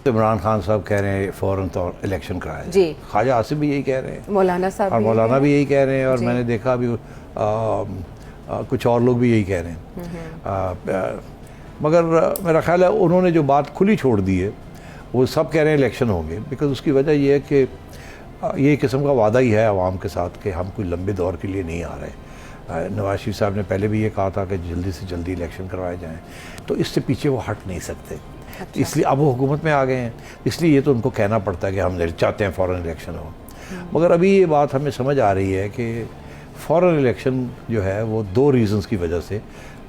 عمران خان صاحب کہہ رہے ہیں فوراً طور الیکشن کرایا جائے. جی خواجہ آصف بھی یہی کہہ رہے ہیں, مولانا صاحب اور مولانا بھی یہی کہہ رہے ہیں, اور جی. میں نے دیکھا ابھی کچھ اور لوگ بھی یہی کہہ رہے ہیں. مگر میرا خیال ہے انہوں نے جو بات کھلی چھوڑ دی ہے, وہ سب کہہ رہے ہیں الیکشن ہوں گے, بیکاز اس کی وجہ یہ ہے کہ یہ قسم کا وعدہ ہی ہے عوام کے ساتھ کہ ہم کوئی لمبے دور کے لیے نہیں آ رہے. نواز شریف صاحب نے پہلے بھی یہ کہا تھا کہ جلدی سے جلدی الیکشن کروائے جائیں, تو اس سے پیچھے وہ ہٹ نہیں سکتے. اس لیے اب وہ حکومت میں آ گئے ہیں, اس لیے یہ تو ان کو کہنا پڑتا ہے کہ ہم چاہتے ہیں فوراً الیکشن ہو. مگر ابھی یہ بات ہمیں سمجھ آ رہی ہے کہ فوراً الیکشن جو ہے وہ 2 ریزنز کی وجہ سے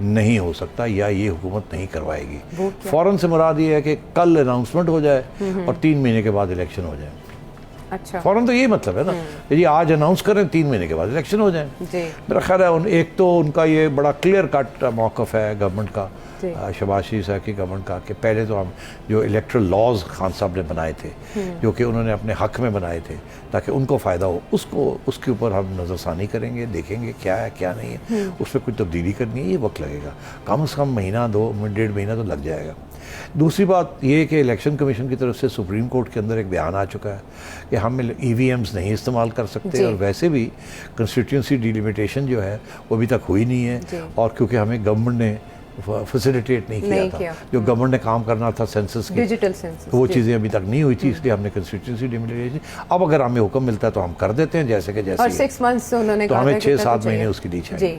نہیں ہو سکتا, یا یہ حکومت نہیں کروائے گی. فوراً سے مراد یہ ہے کہ کل اناؤنسمنٹ ہو جائے اور 3 مہینے کے بعد الیکشن ہو جائے. اچھا فوراً تو یہی مطلب ہے نا, کہ آج اناؤنس کریں 3 مہینے کے بعد الیکشن ہو جائیں. میرا خیال ہے ایک تو ان کا یہ بڑا کلیئر کٹ موقف ہے گورنمنٹ کا, شہباز شریف صاحب کی گورنمنٹ کا, کہ پہلے تو ہم جو الیکٹرل لاز خان صاحب نے بنائے تھے, جو کہ انہوں نے اپنے حق میں بنائے تھے تاکہ ان کو فائدہ ہو, اس کے اوپر ہم نظر ثانی کریں گے, دیکھیں گے کیا ہے کیا نہیں ہے, اس پہ کوئی تبدیلی کرنی ہے, یہ وقت لگے گا, کم از کم مہینہ 1.5 مہینہ تو لگ جائے گا. دوسری بات یہ کہ الیکشن کمیشن کی طرف سے سپریم کورٹ کے اندر ایک بیان آ چکا ہے کہ ہم EVMs نہیں استعمال کر سکتے, اور ویسے بھی کنسٹیٹیوئنسی ڈیلیمیٹیشن جو ہے وہ ابھی تک ہوئی نہیں ہے, اور کیونکہ ہمیں گورنمنٹ نے فیسیلیٹیٹ نہیں کیا تھا, جو گورنمنٹ نے کام کرنا تھا سینسس کی, ڈیجیٹل سینسس, وہ چیزیں ابھی تک نہیں ہوئی تھی, اس لیے ہم نے کنسٹیٹیوئنسی ڈیلیمیٹیشن, اب اگر ہمیں حکم ملتا ہے تو ہم کر دیتے ہیں جیسے کہ جیسے, اور 6 months انہوں نے تو ہمیں 6-7 مہینے اس کے لیے چاہیے.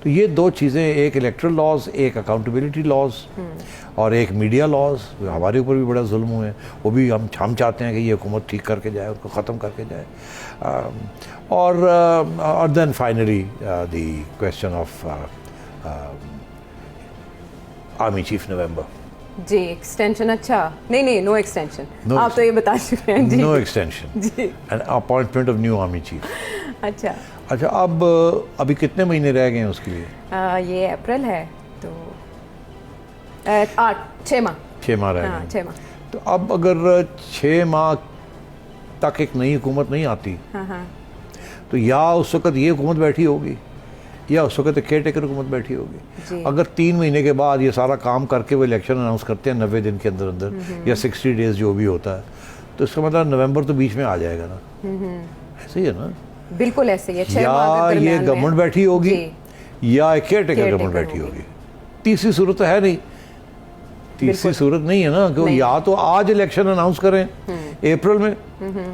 تو یہ 2 چیزیں, ایک الیکٹرل لاز, ایک اکاؤنٹیبلٹی لاز, اور ایک میڈیا لاز, ہمارے اوپر بھی بڑا ظلم ہوئے ہیں, وہ بھی ہم چاہتے ہیں کہ یہ حکومت ٹھیک کر کے جائے, ان کو ختم کر کے جائے. اور then finally the question of army chief November. جی ایکسٹینشن, اچھا نہیں نو ایکسٹینشن, آپ تو یہ بتا چکے ہیں. No extension and appointment of new army chief. اچھا اب ابھی کتنے مہینے رہ گئے ہیں اس کے لیے؟ یہ اپریل ہے تو 6 ماہ. 6 ماہ رہ گئے. 6 ماہ. تو اب اگر 6 ماہ تک ایک نئی حکومت نہیں آتی, تو یا اس وقت یہ حکومت بیٹھی ہوگی, یا اس وقت کیئر ٹیکر حکومت بیٹھی ہوگی. اگر 3 مہینے کے بعد یہ سارا کام کر کے وہ الیکشن اناؤنس کرتے ہیں 90 دن کے اندر اندر, یا 60 days جو بھی ہوتا ہے, تو اس کا مطلب نومبر تو بیچ میں آ جائے گا نا. ایسے ہی ہے نا, بالکل ایسے ہی ہے. 6 یا یہ گورنمنٹ بیٹھی ہوگی, یا کیئر ٹیکر گورنمنٹ بیٹھی ہوگی. تیسری صورت تو ہے نہیں, تیسری صورت نہیں ہے نا, کہ یا تو آج الیکشن اناؤنس کریں اپریل میں,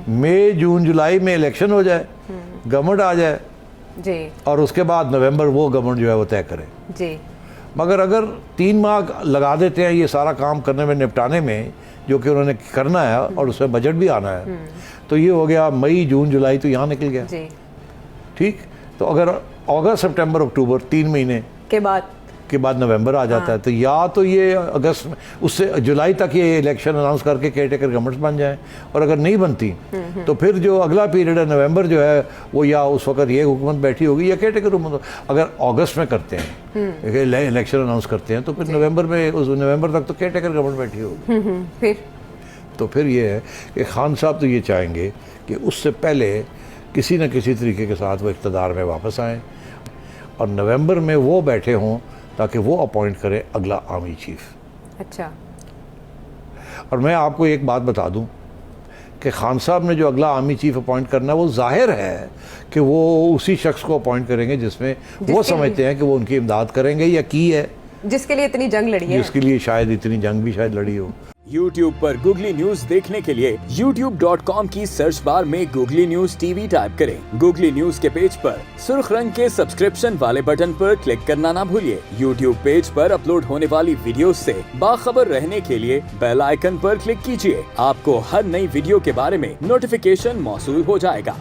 مئی جون جولائی میں الیکشن ہو جائے, گورنمنٹ آ جائے, اور اس کے بعد نومبر وہ گورنمنٹ جو ہے وہ طے کرے. مگر اگر 3 ماہ لگا دیتے ہیں یہ سارا کام کرنے میں, نپٹانے میں, جو کہ انہوں نے کرنا ہے, اور اس میں بجٹ بھی آنا ہے, تو یہ ہو گیا مئی جون جولائی, تو یہاں نکل گیا. ٹھیک, تو اگر اگست سپٹمبر اکتوبر 3 مہینے کے بعد نومبر آ جاتا ہے, تو یا تو یہ اگست میں, اس سے جولائی تک یہ الیکشن اناؤنس کر کے کیئر ٹیکر گورنمنٹ بن جائیں, اور اگر نہیں بنتی تو پھر جو اگلا پیریڈ ہے نومبر جو ہے وہ, یا اس وقت یہ حکومت بیٹھی ہوگی یا کیئر ٹیکر حکومت. اگر اگست میں کرتے ہیں الیکشن اناؤنس کرتے ہیں, تو پھر نومبر میں, اس نومبر تک تو کیئر ٹیکر گورنمنٹ بیٹھی ہوگی. تو پھر یہ ہے کہ خان صاحب تو یہ چاہیں گے کہ اس سے پہلے کسی نہ کسی طریقے کے ساتھ وہ اقتدار میں واپس آئیں, اور نومبر میں وہ بیٹھے ہوں تاکہ وہ اپوائنٹ کرے اگلا آرمی چیف. اچھا, اور میں آپ کو ایک بات بتا دوں کہ خان صاحب نے جو اگلا آرمی چیف اپوائنٹ کرنا ہے, وہ ظاہر ہے کہ وہ اسی شخص کو اپوائنٹ کریں گے جس میں وہ سمجھتے ہیں کہ وہ ان کی امداد کریں گے, یا کی ہے, جس کے لیے اتنی جنگ لڑی ہے, جس کے لیے شاید اتنی جنگ بھی شاید لڑی ہو. YouTube پر گوگلی نیوز دیکھنے کے لیے youtube.com کی سرچ بار میں گوگلی نیوز TV ٹائپ کریں. گوگلی نیوز کے پیج پر سرخ رنگ کے سبسکرپشن والے بٹن پر کلک کرنا نہ بھولیے. YouTube پیج پر اپلوڈ ہونے والی ویڈیوز سے باخبر رہنے کے لیے بیل آئیکن پر کلک کیجیے. آپ کو ہر نئی ویڈیو کے بارے میں نوٹیفیکیشن موصول ہو جائے گا.